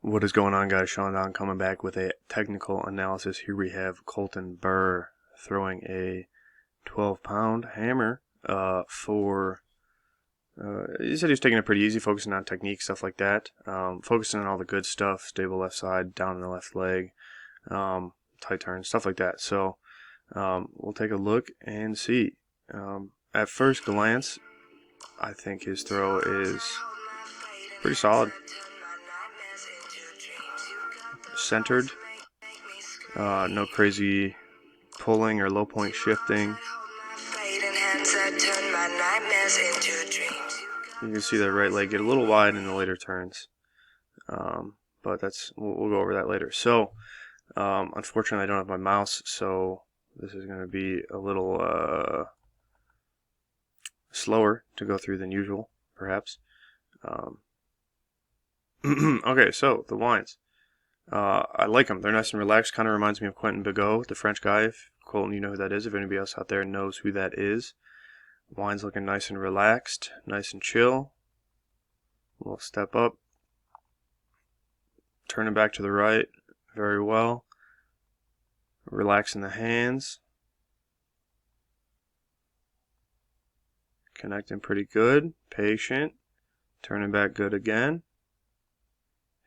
What is going on, guys? Sean Don coming back with a technical analysis. Here we have Colton Burr throwing a 12-pound hammer he said he was taking it pretty easy, focusing on technique, stuff like that. Focusing on all the good stuff, stable left side, down in the left leg, tight turn, stuff like that. So we'll take a look and see. At first glance, I think his throw is pretty solid. Centered, no crazy pulling or low point shifting. You can see that right leg get a little wide in the later turns, but we'll go over that later. So unfortunately I don't have my mouse, so this is going to be a little slower to go through than usual, perhaps. Okay, so the winds. I like them. They're nice and relaxed. Kind of reminds me of Quentin Bigot, the French guy. If Colton, you know who that is. If anybody else out there knows who that is. Wind's looking nice and relaxed, nice and chill. A little step up. Turning back to the right very well. Relaxing the hands. Connecting pretty good. Patient. Turning back good again.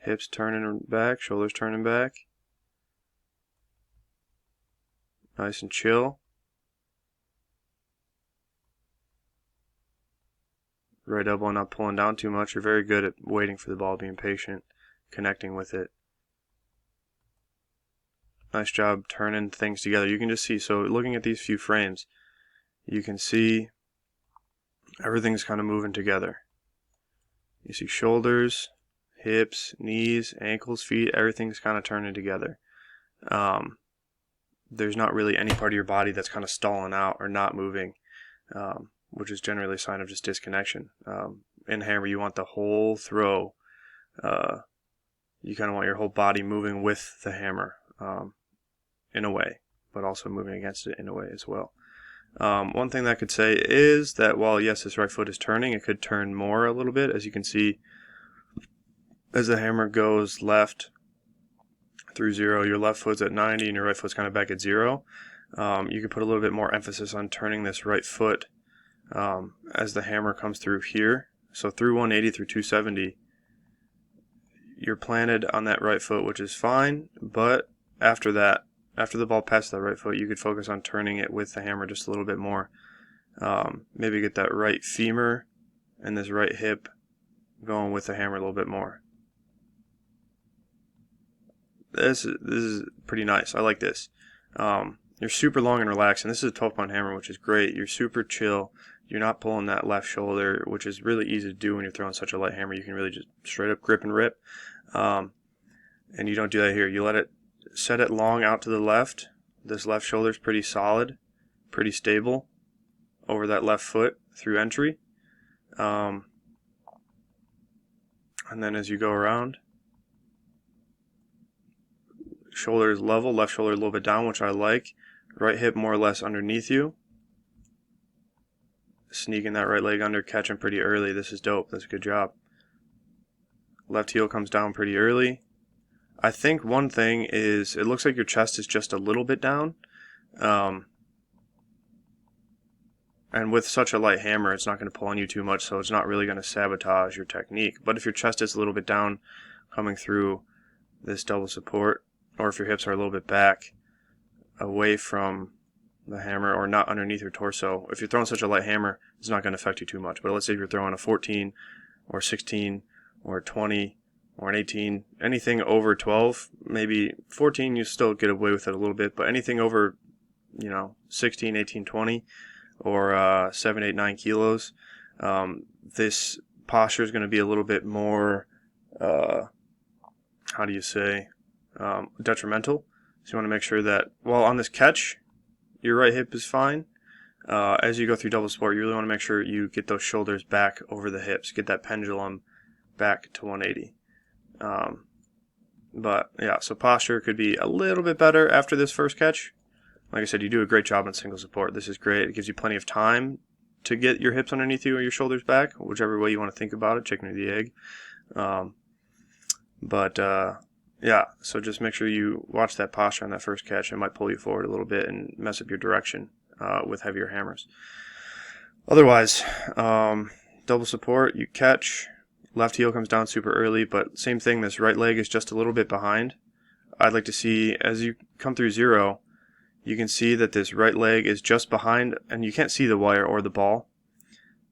Hips turning back, shoulders turning back. Nice and chill. Right elbow not pulling down too much. You're very good at waiting for the ball, being patient, connecting with it. Nice job turning things together. You can just see, so looking at these few frames, you can see everything's kind of moving together. You see shoulders, hips, knees, ankles, feet, everything's kind of turning together. There's not really any part of your body that's kind of stalling out or not moving, which is generally a sign of just disconnection. In hammer, you want the whole throw. You kind of want your whole body moving with the hammer in a way, but also moving against it in a way as well. One thing that I could say is that while, yes, this right foot is turning, it could turn more a little bit. As you can see, as the hammer goes left through 0, your left foot's at 90 and your right foot's kind of back at 0. You can put a little bit more emphasis on turning this right foot as the hammer comes through here. So through 180 through 270, you're planted on that right foot, which is fine, but after that, after the ball passes that right foot, you could focus on turning it with the hammer just a little bit more. Maybe get that right femur and this right hip going with the hammer a little bit more. This is pretty nice. I like this. You're super long and relaxed, and this is a 12-pound hammer, which is great. You're super chill. You're not pulling that left shoulder, which is really easy to do when you're throwing such a light hammer. You can really just straight up grip and rip. And you don't do that here. You let it set it long out to the left. This left shoulder is pretty solid, pretty stable over that left foot through entry. And then as you go around, shoulder is level, left shoulder a little bit down, which I like. Right hip more or less underneath you. Sneaking that right leg under, catching pretty early. This is dope. That's a good job. Left heel comes down pretty early. I think one thing is, it looks like your chest is just a little bit down. And with such a light hammer, it's not going to pull on you too much, so it's not really going to sabotage your technique. But if your chest is a little bit down, coming through this double support, or if your hips are a little bit back away from the hammer or not underneath your torso, if you're throwing such a light hammer, it's not going to affect you too much. But let's say if you're throwing a 14 or 16 or 20 or an 18, anything over 12, maybe 14 you still get away with it a little bit, but anything over 16, 18, 20 or 7, 8, 9 kilos, this posture is going to be a little bit more detrimental. So you want to make sure that while on this catch, your right hip is fine. As you go through double support, you really want to make sure you get those shoulders back over the hips, get that pendulum back to 180. But yeah, so posture could be a little bit better after this first catch. Like I said, you do a great job on single support. This is great. It gives you plenty of time to get your hips underneath you or your shoulders back, whichever way you want to think about it, chicken or the egg. But yeah, so just make sure you watch that posture on that first catch. It might pull you forward a little bit and mess up your direction with heavier hammers. Otherwise, double support, you catch, left heel comes down super early, but same thing, this right leg is just a little bit behind. I'd like to see, as you come through zero, you can see that this right leg is just behind, and you can't see the wire or the ball,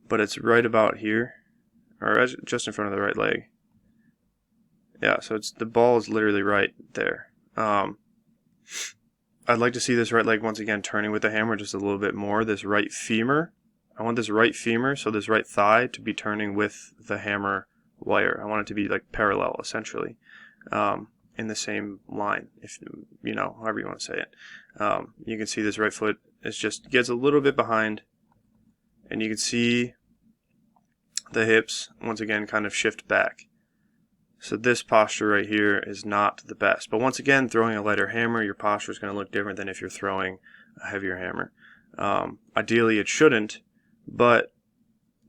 but it's right about here, or just in front of the right leg. Yeah, so the ball is literally right there. I'd like to see this right leg once again turning with the hammer just a little bit more. This right femur, I want this right femur, so this right thigh, to be turning with the hammer wire. I want it to be like parallel, essentially, in the same line, if you know, however you want to say it. You can see this right foot is just gets a little bit behind, and you can see the hips once again kind of shift back. So this posture right here is not the best. But once again, throwing a lighter hammer, your posture is going to look different than if you're throwing a heavier hammer. Ideally, it shouldn't, but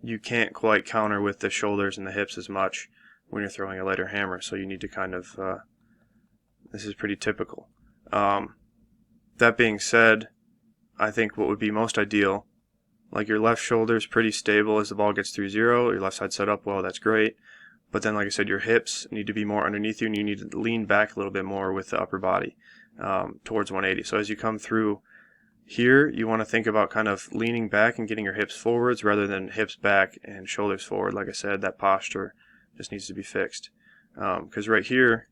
you can't quite counter with the shoulders and the hips as much when you're throwing a lighter hammer. So you need to kind of, this is pretty typical. That being said, I think what would be most ideal, like your left shoulder is pretty stable as the ball gets through zero, your left side set up well, that's great. But then, like I said, your hips need to be more underneath you, and you need to lean back a little bit more with the upper body towards 180. So as you come through here, you want to think about kind of leaning back and getting your hips forwards rather than hips back and shoulders forward. Like I said, that posture just needs to be fixed. Because right here,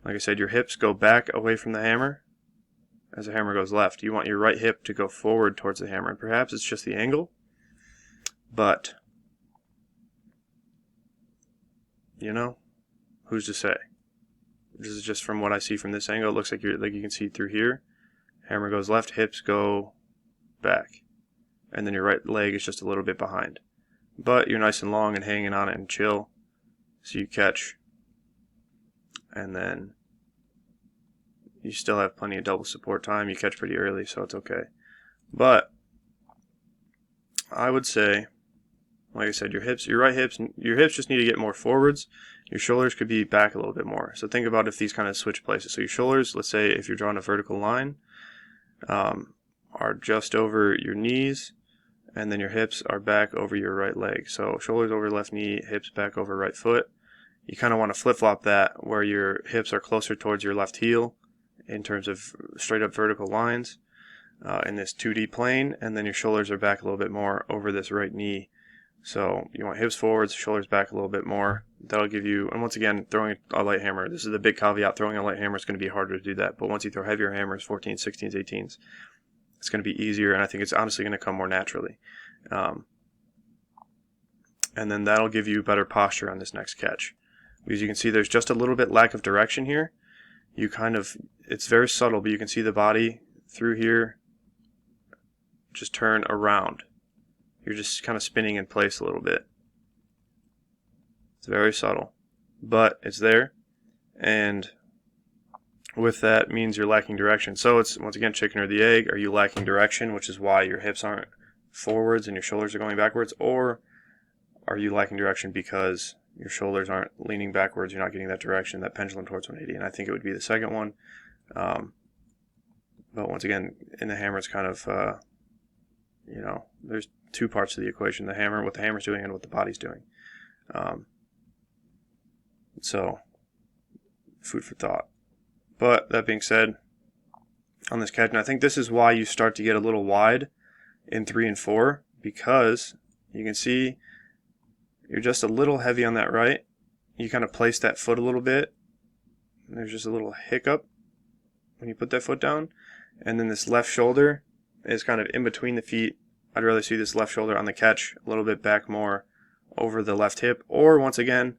like I said, your hips go back away from the hammer as the hammer goes left. You want your right hip to go forward towards the hammer. And perhaps it's just the angle, but you know, who's to say? This is just from what I see from this angle. It looks like you can see through here. Hammer goes left, hips go back, and then your right leg is just a little bit behind. But you're nice and long and hanging on it and chill. So you catch, and then you still have plenty of double support time. You catch pretty early, so it's okay. But I would say, like I said, your right hips just need to get more forwards. Your shoulders could be back a little bit more. So think about if these kind of switch places. So your shoulders, let's say if you're drawing a vertical line, are just over your knees, and then your hips are back over your right leg. So shoulders over left knee, hips back over right foot. You kind of want to flip-flop that where your hips are closer towards your left heel in terms of straight up vertical lines in this 2D plane, and then your shoulders are back a little bit more over this right knee. So you want hips forwards, shoulders back a little bit more. That'll give you, and once again, throwing a light hammer, this is the big caveat, throwing a light hammer is going to be harder to do that. But once you throw heavier hammers, 14s, 16s, 18s, it's going to be easier, and I think it's honestly going to come more naturally. And then that'll give you better posture on this next catch. Because you can see there's just a little bit lack of direction here. It's very subtle, but you can see the body through here just turn around. You're just kind of spinning in place a little bit. It's very subtle, but it's there, and with that means you're lacking direction. So it's, once again, chicken or the egg. Are you lacking direction, which is why your hips aren't forwards and your shoulders are going backwards, or are you lacking direction because your shoulders aren't leaning backwards, you're not getting that direction, that pendulum towards 180? And I think it would be the second one. But once again, in the hammer, it's kind of, there's two parts to the equation: the hammer, what the hammer's doing, and what the body's doing. So, food for thought. But that being said, on this catch, and I think this is why you start to get a little wide in 3 and 4, because you can see you're just a little heavy on that right. You kind of place that foot a little bit. There's just a little hiccup when you put that foot down. And then this left shoulder is kind of in between the feet. I'd rather see this left shoulder on the catch a little bit back more over the left hip. Or, once again,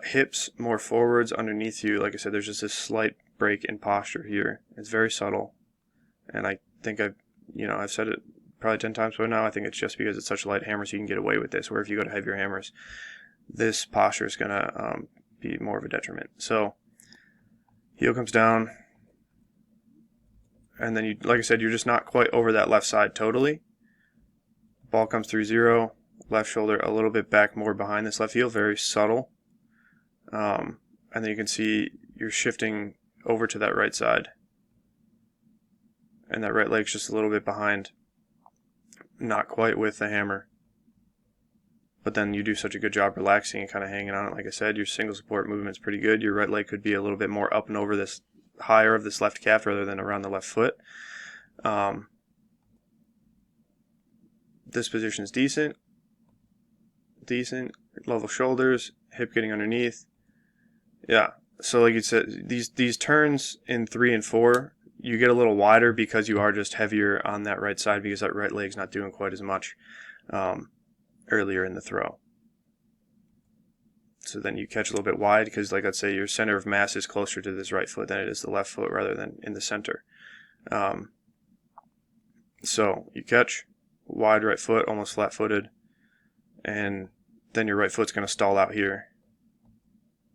hips more forwards underneath you. Like I said, there's just this slight break in posture here. It's very subtle. And I think I've said it probably 10 times by now. I think it's just because it's such a light hammer so you can get away with this. Where if you go to heavier hammers, this posture is going to be more of a detriment. So, heel comes down. And then, like I said, you're just not quite over that left side totally. Ball comes through zero. Left shoulder a little bit back more behind this left heel. Very subtle. And and then you can see you're shifting over to that right side. And that right leg's just a little bit behind. Not quite with the hammer. But then you do such a good job relaxing and kind of hanging on it. Like I said, your single support movement's pretty good. Your right leg could be a little bit more up and over this higher of this left calf rather than around the left foot. This position is decent. Level shoulders, hip getting underneath. Yeah. So like you said, these turns in 3 and 4, you get a little wider because you are just heavier on that right side because that right leg's not doing quite as much earlier in the throw. So then you catch a little bit wide because, like let's say, your center of mass is closer to this right foot than it is the left foot rather than in the center. So you catch wide right foot, almost flat-footed, and then your right foot's going to stall out here.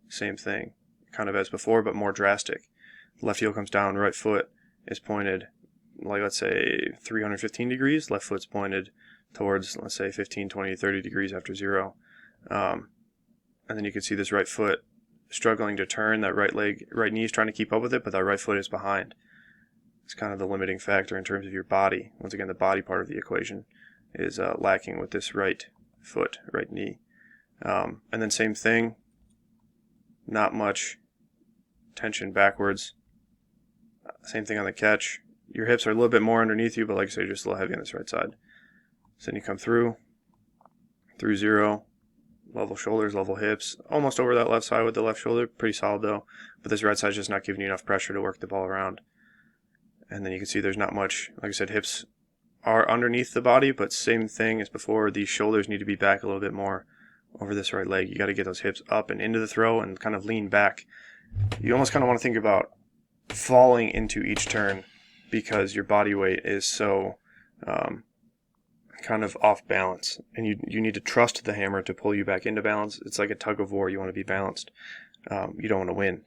Same thing, kind of as before, but more drastic. Left heel comes down, right foot is pointed, like let's say 315 degrees. Left foot's pointed towards, let's say, 15, 20, 30 degrees after 0. And then you can see this right foot struggling to turn. That right knee is trying to keep up with it, but that right foot is behind. It's kind of the limiting factor in terms of your body. Once again, the body part of the equation is lacking with this right foot, right knee. And then same thing, not much tension backwards. Same thing on the catch. Your hips are a little bit more underneath you, but like I said, you're just a little heavy on this right side. So then you come through 0, level shoulders, level hips, almost over that left side with the left shoulder, pretty solid though, but this right side's just not giving you enough pressure to work the ball around. And then you can see there's not much, like I said, hips are underneath the body, but same thing as before, these shoulders need to be back a little bit more over this right leg. You got to get those hips up and into the throw and kind of lean back. You almost kind of want to think about falling into each turn because your body weight is so kind of off balance, and you need to trust the hammer to pull you back into balance. It's like a tug of war. You want to be balanced. You don't want to win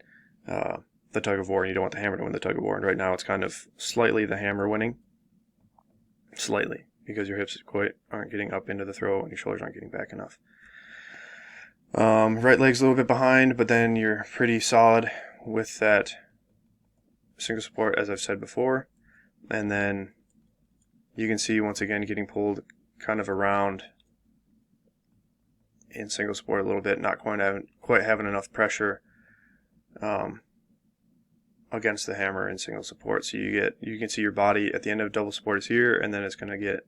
the tug of war, and you don't want the hammer to win the tug of war. And right now it's kind of slightly the hammer winning, slightly, because your hips aren't getting up into the throw and your shoulders aren't getting back enough. Right leg's a little bit behind, but then you're pretty solid with that single support, as I've said before. And then you can see, once again, getting pulled kind of around in single support a little bit, not quite having enough pressure against the hammer in single support. So you can see your body at the end of double support is here, and then it's going to get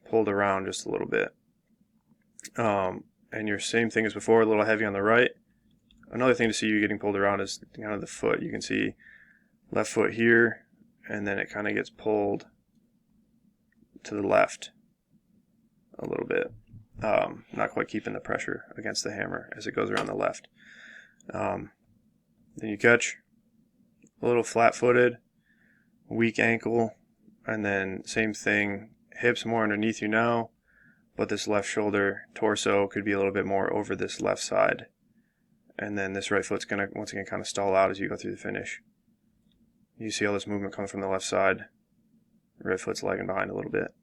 pulled around just a little bit. And your same thing as before, a little heavy on the right. Another thing to see you getting pulled around is kind of the foot. You can see left foot here, and then it kind of gets pulled to the left a little bit. Not quite keeping the pressure against the hammer as it goes around the left. Then you catch a little flat-footed, weak ankle, and then same thing, hips more underneath you now, but this left shoulder, torso could be a little bit more over this left side. And then this right foot's going to, once again, kind of stall out as you go through the finish. You see all this movement coming from the left side. Right foot's lagging behind a little bit.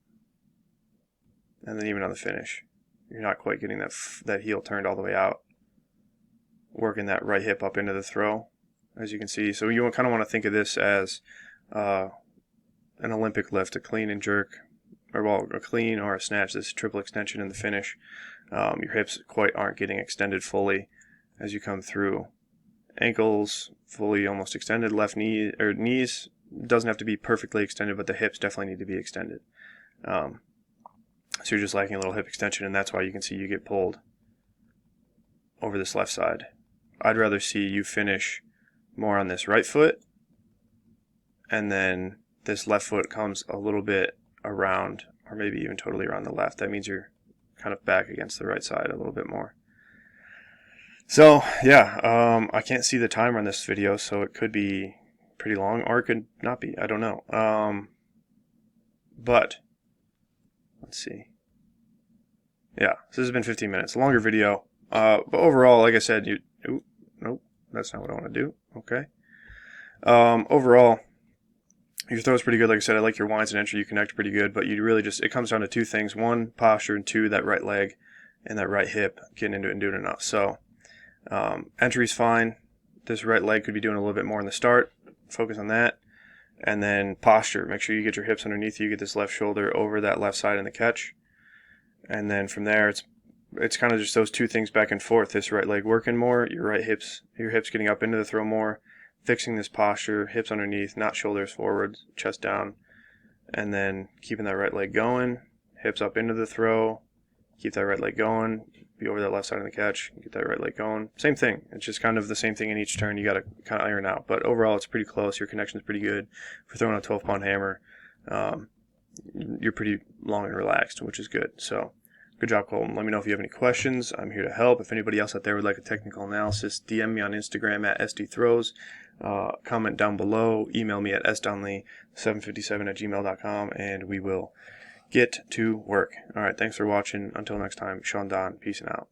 And then even on the finish, you're not quite getting that heel turned all the way out. Working that right hip up into the throw, as you can see. So you kind of want to think of this as an Olympic lift, a clean and jerk, or well, a clean or a snatch, this triple extension in the finish. Your hips aren't getting extended fully as you come through. Ankles fully almost extended. Left knee or knees doesn't have to be perfectly extended, but the hips definitely need to be extended. So you're just lacking a little hip extension, and that's why you can see you get pulled over this left side. I'd rather see you finish more on this right foot, and then this left foot comes a little bit around, or maybe even totally around the left. That means you're kind of back against the right side a little bit more. So yeah, I can't see the timer on this video, so it could be pretty long, or it could not be. I don't know. But let's see. Yeah, so this has been 15 minutes, a longer video. But overall, like I said, nope, that's not what I want to do. Okay. Overall, your throw is pretty good. Like I said, I like your winds and entry. You connect pretty good, but you really it comes down to two things: one, posture, and two, that right leg and that right hip, getting into it and doing enough. So Entry's fine. This right leg could be doing a little bit more in the start. Focus on that. And then posture. Make sure you get your hips underneath you. Get this left shoulder over that left side in the catch. And then from there, it's kind of just those two things back and forth. This right leg working more, your hips getting up into the throw more, fixing this posture, hips underneath, not shoulders forward, chest down, and then keeping that right leg going, hips up into the throw, keep that right leg going, be over that left side of the catch, get that right leg going. Same thing. It's just kind of the same thing in each turn. You got to kind of iron out. But overall, it's pretty close. Your connection's pretty good. For throwing a 12-pound hammer, you're pretty long and relaxed, which is good. So good job, Colton. Let me know if you have any questions. I'm here to help. If anybody else out there would like a technical analysis, DM me on Instagram at SDThrows. Comment down below. Email me at sdonnelly757@gmail.com, and we will get to work. All right, thanks for watching. Until next time, Sean Don, peace and out.